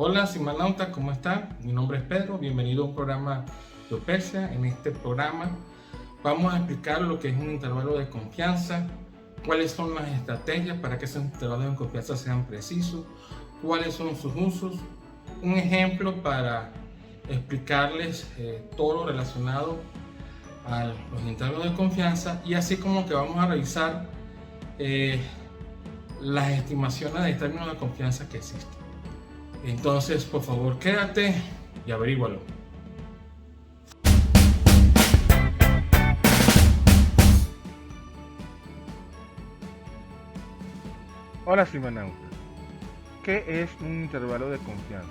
Hola, Simanauta, ¿cómo está? Mi nombre es Pedro, bienvenido a un programa de OPECIA. En este programa vamos a explicar lo que es un intervalo de confianza, cuáles son las estrategias para que esos intervalos de confianza sean precisos, cuáles son sus usos, un ejemplo para explicarles todo lo relacionado a los intervalos de confianza y así como que vamos a revisar eh, las estimaciones de términos de confianza que existen. Entonces, por favor, quédate y averígualo. Hola Simanauta, ¿qué es un intervalo de confianza?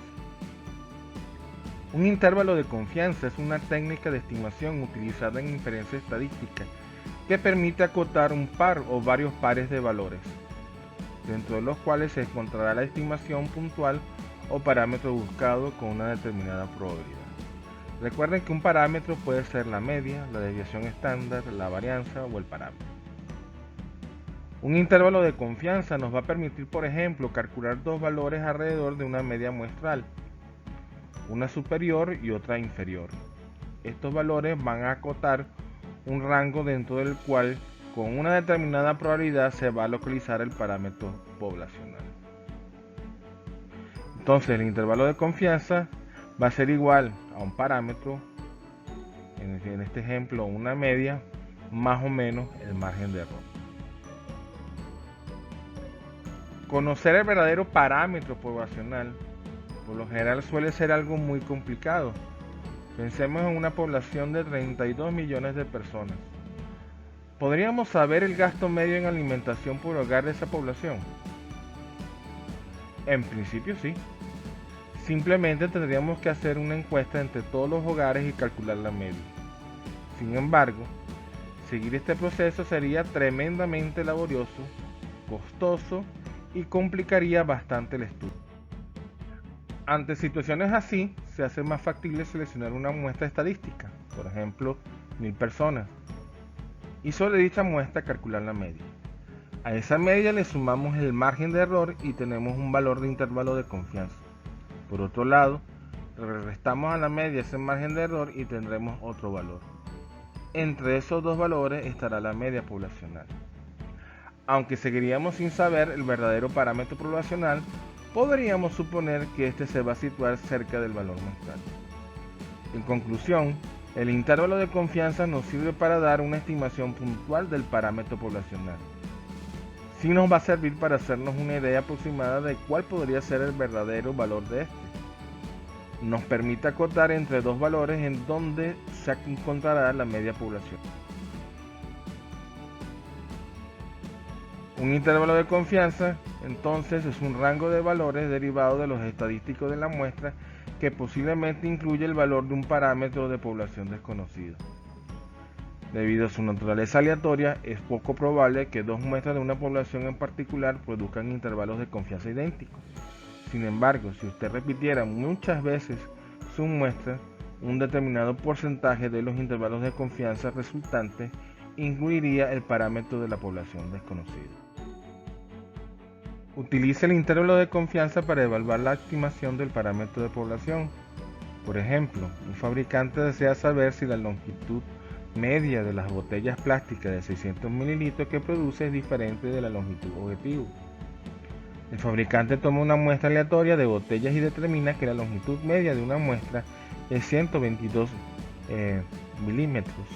Un intervalo de confianza es una técnica de estimación utilizada en inferencia estadística que permite acotar un par o varios pares de valores, dentro de los cuales se encontrará la estimación puntual o parámetro buscado con una determinada probabilidad. Recuerden que un parámetro puede ser la media, la desviación estándar, la varianza o el parámetro. Un intervalo de confianza nos va a permitir, por ejemplo, calcular dos valores alrededor de una media muestral, una superior y otra inferior. Estos valores van a acotar un rango dentro del cual, con una determinada probabilidad, se va a localizar el parámetro poblacional. Entonces, el intervalo de confianza va a ser igual a un parámetro, en este ejemplo una media, más o menos el margen de error. Conocer el verdadero parámetro poblacional por lo general suele ser algo muy complicado. Pensemos en una población de 32 millones de personas. ¿Podríamos saber el gasto medio en alimentación por hogar de esa población? En principio sí. Simplemente tendríamos que hacer una encuesta entre todos los hogares y calcular la media. Sin embargo, seguir este proceso sería tremendamente laborioso, costoso y complicaría bastante el estudio. Ante situaciones así, se hace más factible seleccionar una muestra estadística, por ejemplo, 1000 personas, y sobre dicha muestra calcular la media. A esa media le sumamos el margen de error y tenemos un valor de intervalo de confianza. Por otro lado, restamos a la media ese margen de error y tendremos otro valor. Entre esos dos valores estará la media poblacional. Aunque seguiríamos sin saber el verdadero parámetro poblacional, podríamos suponer que este se va a situar cerca del valor muestral. En conclusión, el intervalo de confianza nos sirve para dar una estimación puntual del parámetro poblacional. Sí nos va a servir para hacernos una idea aproximada de cuál podría ser el verdadero valor de este. Nos permite acotar entre dos valores en donde se encontrará la media población. Un intervalo de confianza, entonces, es un rango de valores derivado de los estadísticos de la muestra que posiblemente incluye el valor de un parámetro de población desconocido. Debido a su naturaleza aleatoria, es poco probable que dos muestras de una población en particular produzcan intervalos de confianza idénticos. Sin embargo, si usted repitiera muchas veces su muestra, un determinado porcentaje de los intervalos de confianza resultantes incluiría el parámetro de la población desconocida. Utilice el intervalo de confianza para evaluar la estimación del parámetro de población. Por ejemplo, un fabricante desea saber si la longitud media de las botellas plásticas de 600 mililitros que produce es diferente de la longitud objetivo. El fabricante toma una muestra aleatoria de botellas y determina que la longitud media de una muestra es 122 milímetros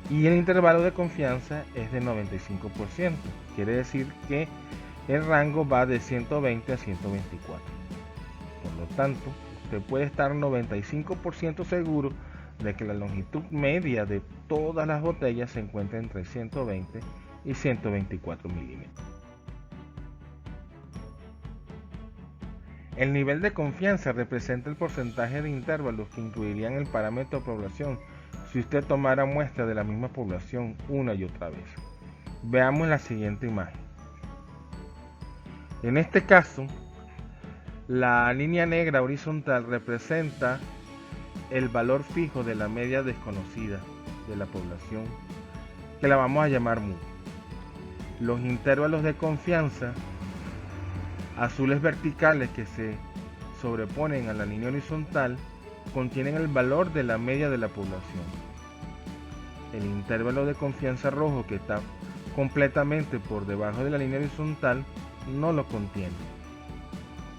y el intervalo de confianza es de 95%. Quiere decir que el rango va de 120 a 124. Por lo tanto, usted puede estar 95% seguro de que la longitud media de todas las botellas se encuentra entre 120 y 124 milímetros. El nivel de confianza representa el porcentaje de intervalos que incluirían el parámetro de población si usted tomara muestra de la misma población una y otra vez. Veamos la siguiente imagen. En este caso, la línea negra horizontal representa el valor fijo de la media desconocida de la población, que la vamos a llamar mu. Los intervalos de confianza azules verticales que se sobreponen a la línea horizontal contienen el valor de la media de la población. El intervalo de confianza rojo, que está completamente por debajo de la línea horizontal, no lo contiene.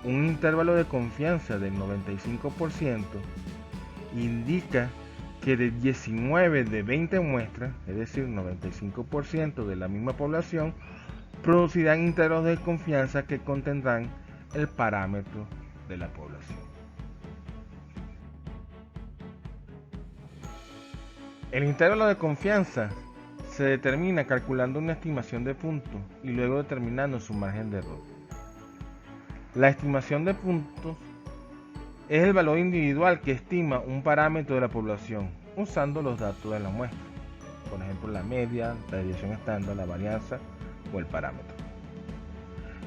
Un intervalo de confianza del 95% indica que de 19 de 20 muestras, es decir, 95% de la misma población, producirán intervalos de confianza que contendrán el parámetro de la población. El intervalo de confianza se determina calculando una estimación de puntos y luego determinando su margen de error. La estimación de puntos es el valor individual que estima un parámetro de la población usando los datos de la muestra, por ejemplo la media, la desviación estándar, la varianza o el parámetro.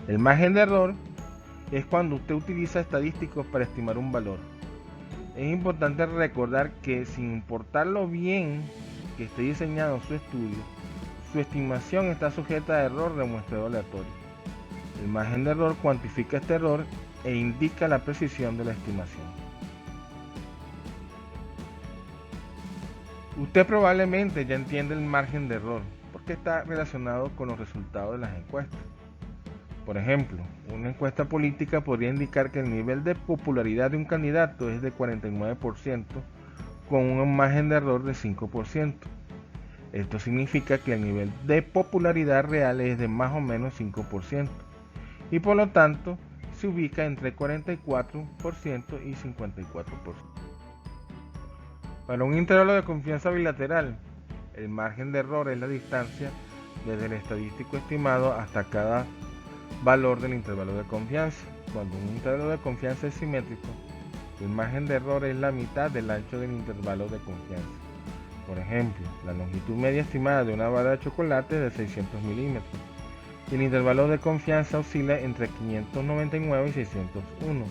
El margen de error es cuando usted utiliza estadísticos para estimar un valor. Es importante recordar que sin importar lo bien que esté diseñado su estudio, su estimación está sujeta a error de muestreo aleatorio. El margen de error cuantifica este error e indica la precisión de la estimación. Usted probablemente ya entiende el margen de error porque está relacionado con los resultados de las encuestas. Por ejemplo, una encuesta política podría indicar que el nivel de popularidad de un candidato es de 49% con un margen de error de 5%. Esto significa que el nivel de popularidad real es de más o menos 5% y por lo tanto se ubica entre 44% y 54%. Para un intervalo de confianza bilateral, el margen de error es la distancia desde el estadístico estimado hasta cada valor del intervalo de confianza. Cuando un intervalo de confianza es simétrico, el margen de error es la mitad del ancho del intervalo de confianza. Por ejemplo, la longitud media estimada de una barra de chocolate es de 600 milímetros y el intervalo de confianza oscila entre 599 y 601.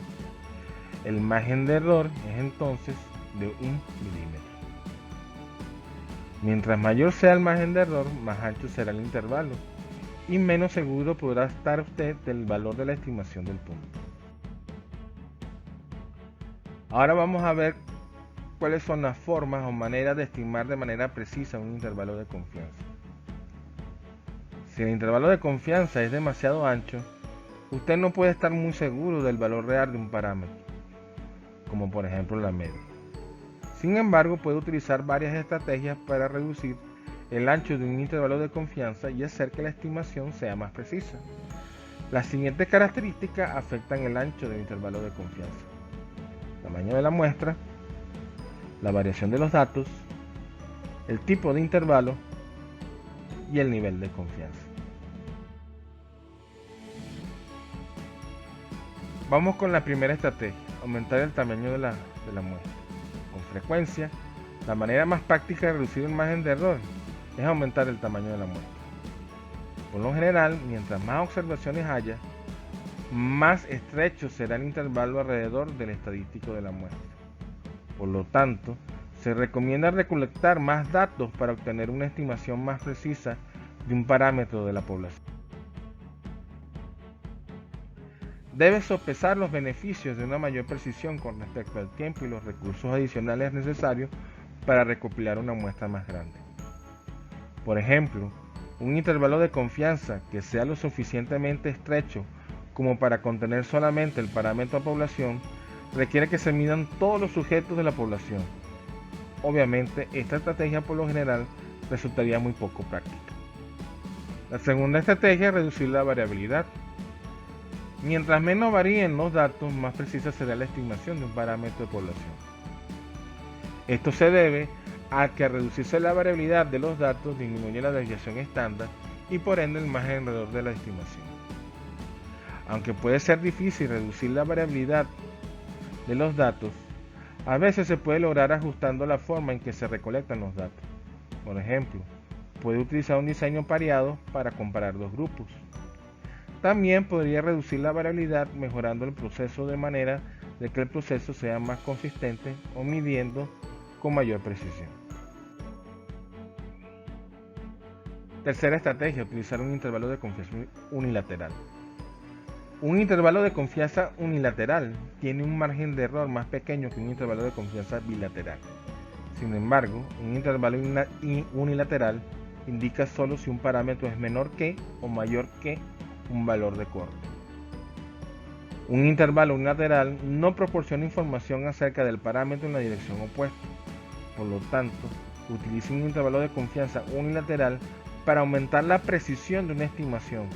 El margen de error es entonces de 1 milímetro. Mientras mayor sea el margen de error, más ancho será el intervalo y menos seguro podrá estar usted del valor de la estimación del punto. Ahora vamos a ver cuáles son las formas o maneras de estimar de manera precisa un intervalo de confianza. Si el intervalo de confianza es demasiado ancho, usted no puede estar muy seguro del valor real de un parámetro, como por ejemplo la media. Sin embargo, puede utilizar varias estrategias para reducir el ancho de un intervalo de confianza y hacer que la estimación sea más precisa. Las siguientes características afectan el ancho del intervalo de confianza: tamaño de la muestra, la variación de los datos, el tipo de intervalo y el nivel de confianza. Vamos con la primera estrategia: aumentar el tamaño de la muestra. Con frecuencia, la manera más práctica de reducir el margen de error es aumentar el tamaño de la muestra. Por lo general, mientras más observaciones haya, más estrecho será el intervalo alrededor del estadístico de la muestra. Por lo tanto, se recomienda recolectar más datos para obtener una estimación más precisa de un parámetro de la población. Debe sopesar los beneficios de una mayor precisión con respecto al tiempo y los recursos adicionales necesarios para recopilar una muestra más grande. Por ejemplo, un intervalo de confianza que sea lo suficientemente estrecho como para contener solamente el parámetro población requiere que se midan todos los sujetos de la población. Obviamente, esta estrategia por lo general resultaría muy poco práctica. La segunda estrategia es reducir la variabilidad. Mientras menos varíen los datos, más precisa será la estimación de un parámetro de población. Esto se debe a que al reducirse la variabilidad de los datos disminuye la desviación estándar y por ende el margen de error de la estimación. Aunque puede ser difícil reducir la variabilidad de los datos, a veces se puede lograr ajustando la forma en que se recolectan los datos. Por ejemplo, puede utilizar un diseño pareado para comparar dos grupos. También podría reducir la variabilidad mejorando el proceso de manera de que el proceso sea más consistente o midiendo con mayor precisión. Tercera estrategia: utilizar un intervalo de confianza unilateral. Un intervalo de confianza unilateral tiene un margen de error más pequeño que un intervalo de confianza bilateral. Sin embargo, un intervalo unilateral indica solo si un parámetro es menor que o mayor que un valor de corte. Un intervalo unilateral no proporciona información acerca del parámetro en la dirección opuesta. Por lo tanto, utilice un intervalo de confianza unilateral para aumentar la precisión de una estimación,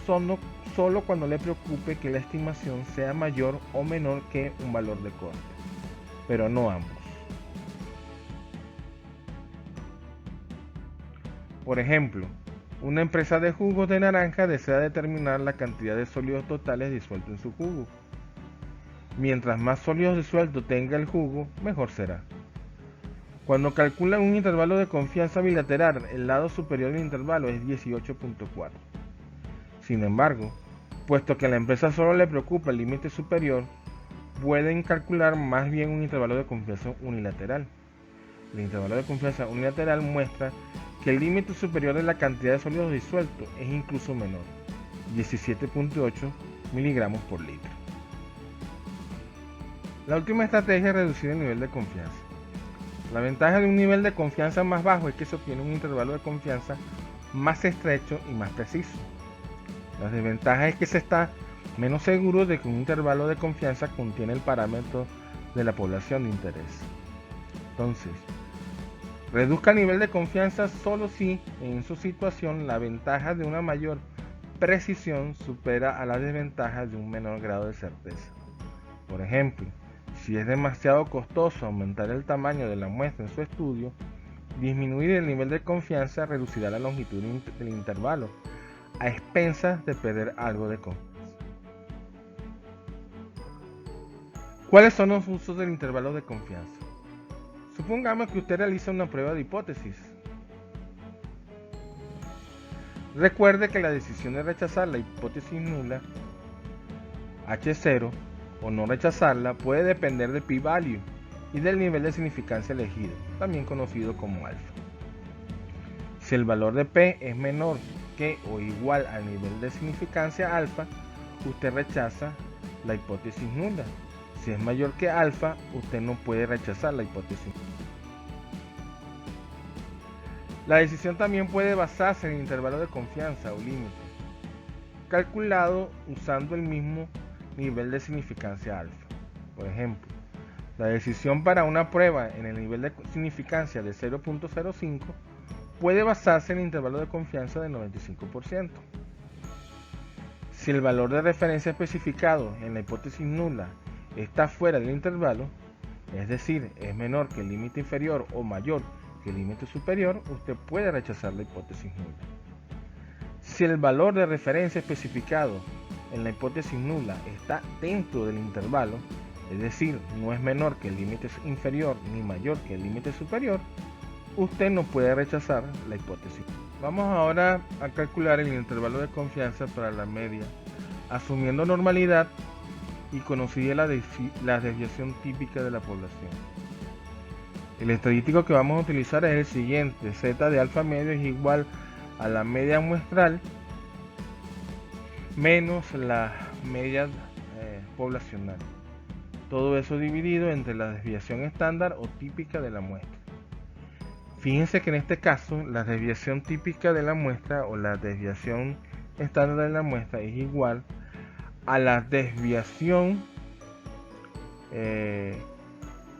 solo cuando le preocupe que la estimación sea mayor o menor que un valor de corte, pero no ambos. Por ejemplo, una empresa de jugos de naranja desea determinar la cantidad de sólidos totales disueltos en su jugo. Mientras más sólidos disueltos tenga el jugo, mejor será. Cuando calculan un intervalo de confianza bilateral, el lado superior del intervalo es 18.4. Sin embargo, puesto que a la empresa solo le preocupa el límite superior, pueden calcular más bien un intervalo de confianza unilateral. El intervalo de confianza unilateral muestra que el límite superior de la cantidad de sólidos disueltos es incluso menor, 17.8 miligramos por litro. La última estrategia es reducir el nivel de confianza. La ventaja de un nivel de confianza más bajo es que se obtiene un intervalo de confianza más estrecho y más preciso. La desventaja es que se está menos seguro de que un intervalo de confianza contiene el parámetro de la población de interés. Entonces, reduzca el nivel de confianza solo si, en su situación, la ventaja de una mayor precisión supera a la desventaja de un menor grado de certeza. Por ejemplo, si es demasiado costoso aumentar el tamaño de la muestra en su estudio, disminuir el nivel de confianza reducirá la longitud del intervalo, a expensas de perder algo de confianza. ¿Cuáles son los usos del intervalo de confianza? Supongamos que usted realiza una prueba de hipótesis. Recuerde que la decisión de rechazar la hipótesis nula H0 o no rechazarla puede depender de p-value y del nivel de significancia elegido, también conocido como alfa. Si el valor de p es menor que o igual al nivel de significancia alfa, usted rechaza la hipótesis nula. Si es mayor que alfa, usted no puede rechazar la hipótesis. La decisión también puede basarse en el intervalo de confianza o límite, calculado usando el mismo nivel de significancia alfa. Por ejemplo, la decisión para una prueba en el nivel de significancia de 0.05 puede basarse en el intervalo de confianza del 95%. Si el valor de referencia especificado en la hipótesis nula está fuera del intervalo, es decir, es menor que el límite inferior o mayor que el límite superior, usted puede rechazar la hipótesis nula. Si el valor de referencia especificado en la hipótesis nula está dentro del intervalo, es decir, no es menor que el límite inferior ni mayor que el límite superior, usted no puede rechazar la hipótesis. Vamos ahora a calcular el intervalo de confianza para la media, asumiendo normalidad y conocida la desviación típica de la población. El estadístico que vamos a utilizar es el siguiente: z de alfa medio es igual a la media muestral menos la media poblacional. Todo eso dividido entre la desviación estándar o típica de la muestra. Fíjense que en este caso la desviación típica de la muestra o la desviación estándar de la muestra es igual a la desviación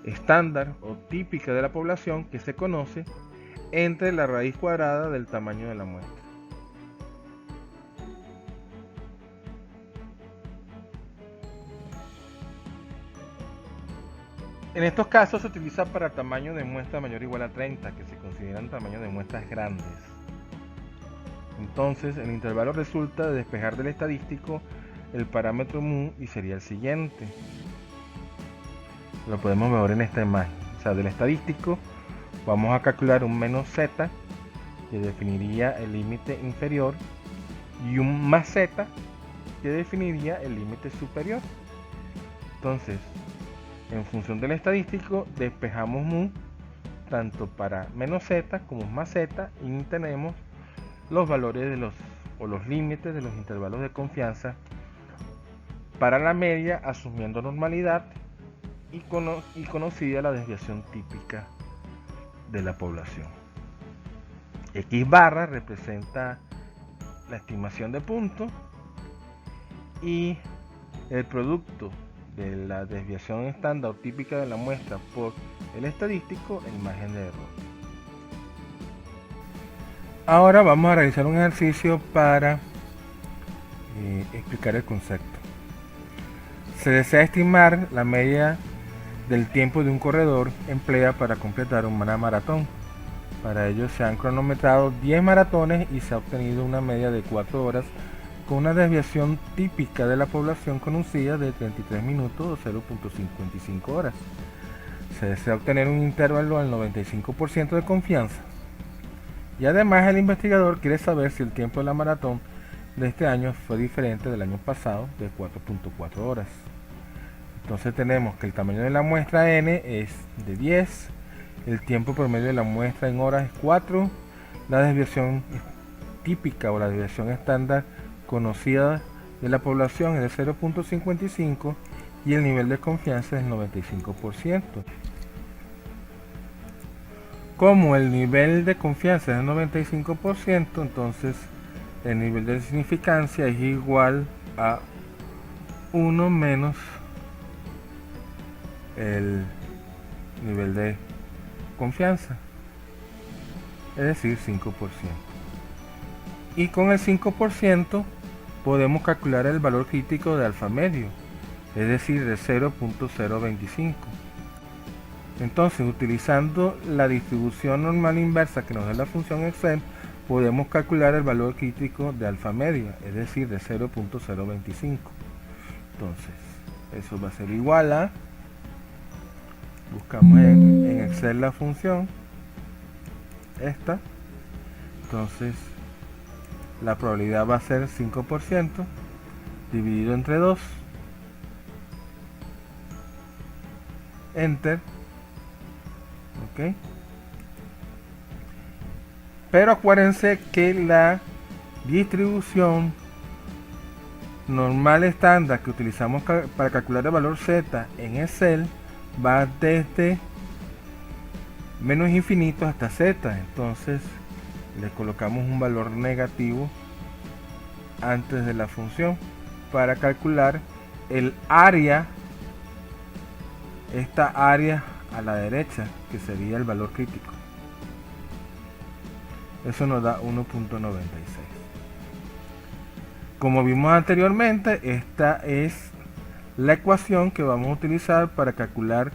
estándar o típica de la población que se conoce entre la raíz cuadrada del tamaño de la muestra. En estos casos se utiliza para tamaño de muestra mayor o igual a 30, que se consideran tamaños de muestras grandes. Entonces, el intervalo resulta de despejar del estadístico el parámetro mu y sería el siguiente. Lo podemos ver en esta imagen. O sea, del estadístico vamos a calcular un menos z, que definiría el límite inferior, y un más z, que definiría el límite superior. Entonces, en función del estadístico, despejamos mu tanto para menos z como más z y tenemos los valores de los límites de los intervalos de confianza para la media asumiendo normalidad y conocida la desviación típica de la población. X barra representa la estimación de puntos y el producto de la desviación estándar o típica de la muestra por el estadístico, el margen de error. Ahora vamos a realizar un ejercicio para explicar el concepto. Se desea estimar la media del tiempo de un corredor emplea para completar una maratón. Para ello se han cronometrado 10 maratones y se ha obtenido una media de 4 horas con una desviación típica de la población conocida de 33 minutos o 0.55 horas. Se desea obtener un intervalo al 95% de confianza. Y además el investigador quiere saber si el tiempo de la maratón de este año fue diferente del año pasado de 4.4 horas. Entonces tenemos que el tamaño de la muestra n es de 10, el tiempo promedio de la muestra en horas es 4, la desviación típica o la desviación estándar conocida de la población es de 0.55 y el nivel de confianza es 95%. Como el nivel de confianza es 95%, entonces el nivel de significancia es igual a 1 menos el nivel de confianza, es decir, 5%. Y con el 5% podemos calcular el valor crítico de alfa medio, es decir, de 0.025. Entonces, utilizando la distribución normal inversa que nos da la función Excel, podemos calcular el valor crítico de alfa media, es decir, de 0.025. Entonces, eso va a ser igual a, buscamos en Excel la función, esta, entonces la probabilidad va a ser 5% dividido entre 2, enter, ok. Pero acuérdense que la distribución normal estándar que utilizamos para calcular el valor z en Excel va desde menos infinito hasta z, entonces le colocamos un valor negativo antes de la función para calcular el área, esta área a la derecha que sería el valor crítico. Eso nos da 1.96. Como vimos anteriormente, esta es la ecuación que vamos a utilizar para calcular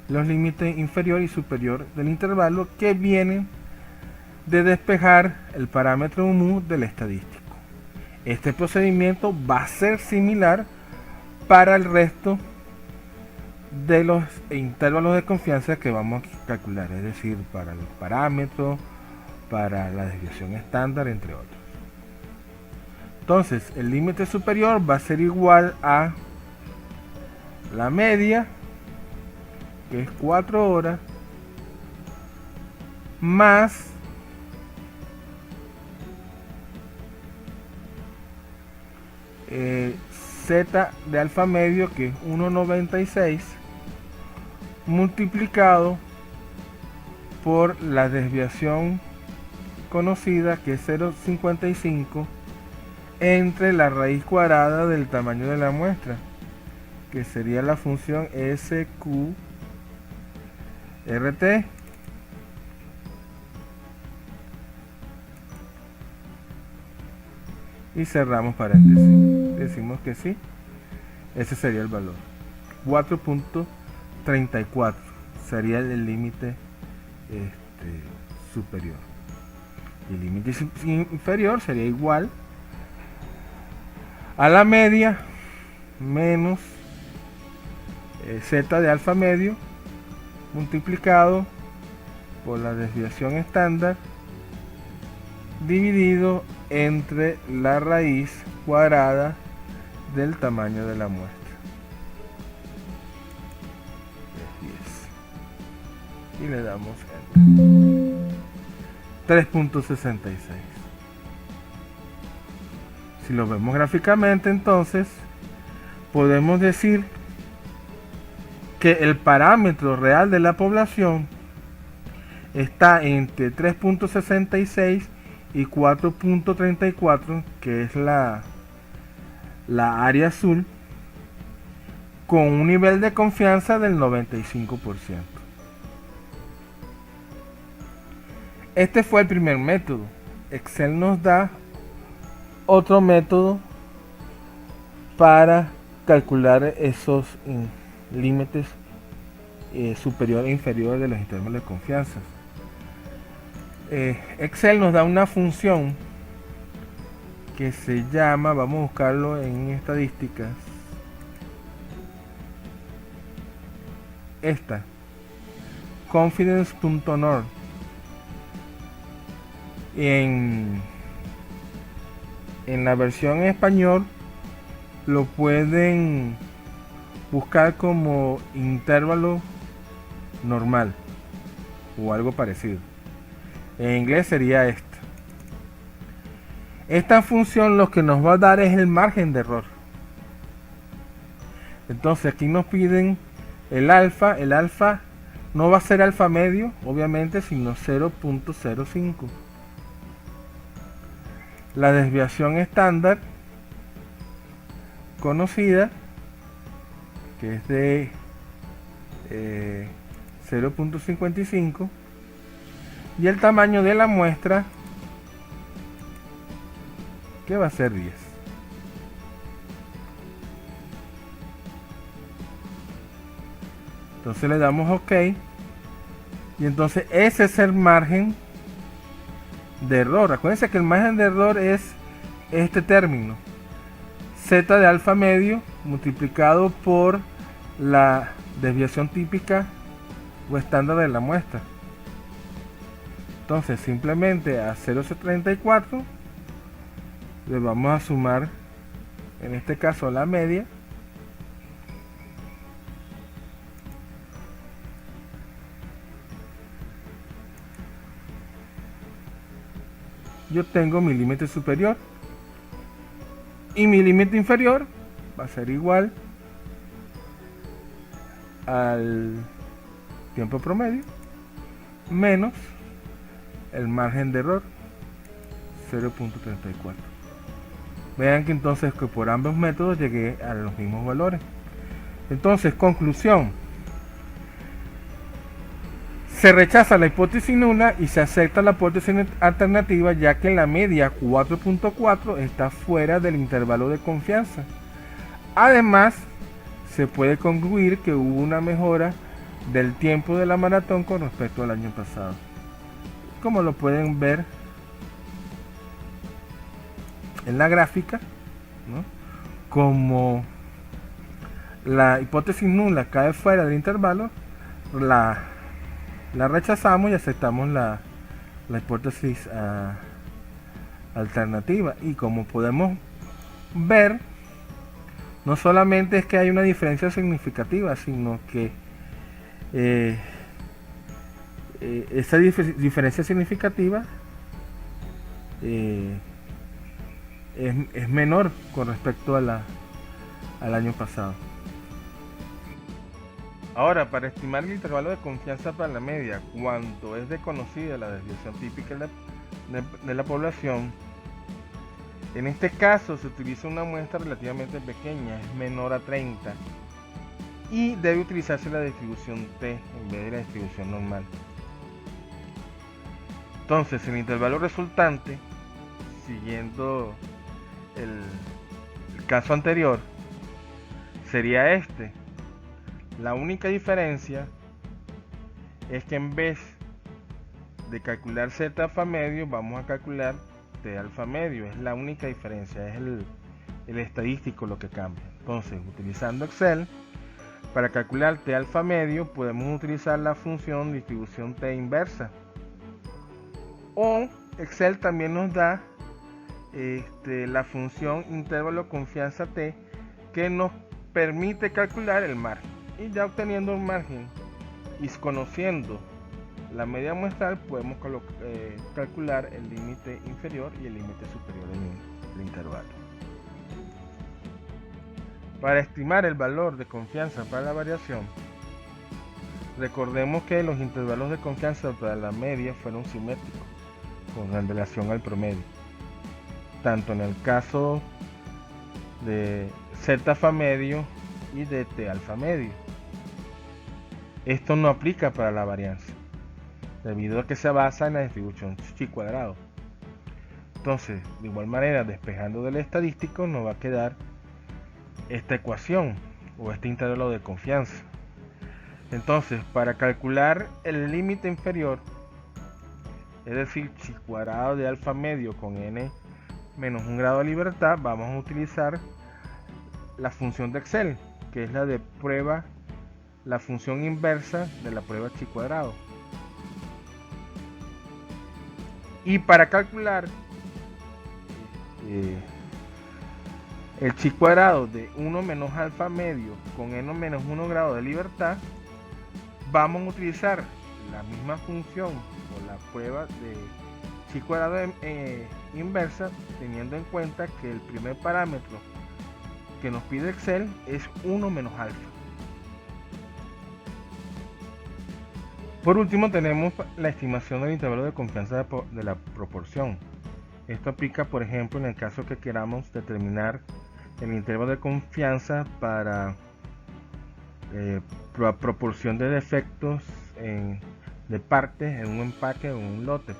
los límites inferior y superior del intervalo que vienen de despejar el parámetro mu del estadístico. Este procedimiento va a ser similar para el resto de los intervalos de confianza que vamos a calcular, es decir, para los parámetros, para la desviación estándar, entre otros. Entonces, el límite superior va a ser igual a la media, que es 4 horas, más z de alfa medio, que es 1.96, multiplicado por la desviación conocida, que es 0.55, entre la raíz cuadrada del tamaño de la muestra, que sería la función SQRT, y cerramos paréntesis, decimos que sí, ese sería el valor. 4.34 sería el límite superior, y el límite inferior sería igual a la media menos z de alfa medio multiplicado por la desviación estándar dividido entre la raíz cuadrada del tamaño de la muestra. Es 10. Y le damos enter. 3.66. Si lo vemos gráficamente, entonces podemos decir que el parámetro real de la población está entre 3.66 y 4.34, que es la área azul, con un nivel de confianza del 95%. Este fue el primer método. Excel nos da otro método para calcular esos límites superior e inferior de los intervalos de confianza. Excel nos da una función que se llama, vamos a buscarlo en estadísticas, esta, confidence.nor. En la versión en español lo pueden buscar como intervalo normal o algo parecido. En inglés sería esta. Esta función lo que nos va a dar es el margen de error. Entonces aquí nos piden el alfa. El alfa no va a ser alfa medio, obviamente, sino 0.05. La desviación estándar conocida, que es de 0.55, y el tamaño de la muestra, que va a ser 10. Entonces le damos OK, y entonces ese es el margen de error. Acuérdense que el margen de error es este término, z de alfa medio multiplicado por la desviación típica o estándar de la muestra. Entonces simplemente a 0.34 le vamos a sumar, en este caso, la media, yo tengo mi límite superior, y mi límite inferior va a ser igual al tiempo promedio menos el margen de error, 0.34. Vean que entonces que por ambos métodos llegué a los mismos valores. Entonces, conclusión: se rechaza la hipótesis nula y se acepta la hipótesis alternativa, ya que la media 4.4 está fuera del intervalo de confianza. Además, se puede concluir que hubo una mejora del tiempo de la maratón con respecto al año pasado. Como lo pueden ver en la gráfica, ¿no? Como la hipótesis nula cae fuera del intervalo, la rechazamos y aceptamos la hipótesis alternativa. Y como podemos ver, no solamente es que hay una diferencia significativa, sino que esa diferencia significativa es menor con respecto al año pasado. Ahora, para estimar el intervalo de confianza para la media, cuando es desconocida la desviación típica de la población, en este caso se utiliza una muestra relativamente pequeña, es menor a 30, y debe utilizarse la distribución T en vez de la distribución normal. Entonces, el intervalo resultante, siguiendo el caso anterior, sería este. La única diferencia es que en vez de calcular Z alfa medio, vamos a calcular T alfa medio. Es la única diferencia, es el estadístico lo que cambia. Entonces, utilizando Excel, para calcular T alfa medio, podemos utilizar la función distribución T inversa. O Excel también nos da la función intervalo confianza T, que nos permite calcular el margen. Y ya obteniendo un margen y conociendo la media muestral, podemos calcular el límite inferior y el límite superior del intervalo. Para estimar el valor de confianza para la variación, recordemos que los intervalos de confianza para la media fueron simétricos con relación al promedio, tanto en el caso de Z alfa medio y de T alfa medio. Esto no aplica para la varianza, debido a que se basa en la distribución chi cuadrado. Entonces, de igual manera, despejando del estadístico, nos va a quedar esta ecuación o este intervalo de confianza. Entonces, para calcular el límite inferior, es decir, chi cuadrado de alfa medio con n menos un grado de libertad, vamos a utilizar la función de Excel, que es la de prueba, la función inversa de la prueba chi cuadrado. Y para calcular el chi cuadrado de 1 menos alfa medio con n menos 1 grado de libertad, vamos a utilizar la misma función o la prueba de chi cuadrado inversa, teniendo en cuenta que el primer parámetro que nos pide Excel es 1 menos alfa. Por último, tenemos la estimación del intervalo de confianza de la proporción. Esto aplica, por ejemplo, en el caso que queramos determinar el intervalo de confianza para la proporción de defectos de partes en un empaque o en un lote.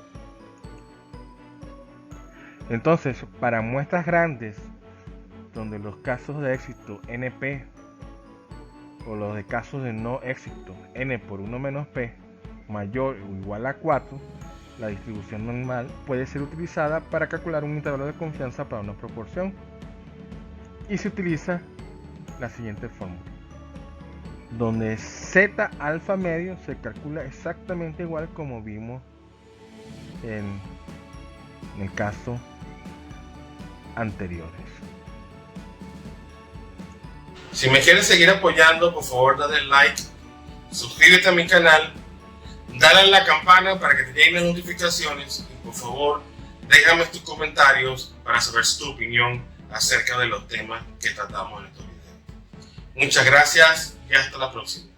Entonces, para muestras grandes, donde los casos de éxito NP o los de casos de no éxito N por 1 menos P mayor o igual a 4, la distribución normal puede ser utilizada para calcular un intervalo de confianza para una proporción, y se utiliza la siguiente fórmula, donde Z alfa medio se calcula exactamente igual como vimos en el caso anteriores. Si me quieres seguir apoyando, por favor dale like, suscríbete a mi canal, dale a la campana para que te lleguen las notificaciones y por favor déjame tus comentarios para saber tu opinión acerca de los temas que tratamos en estos videos. Muchas gracias y hasta la próxima.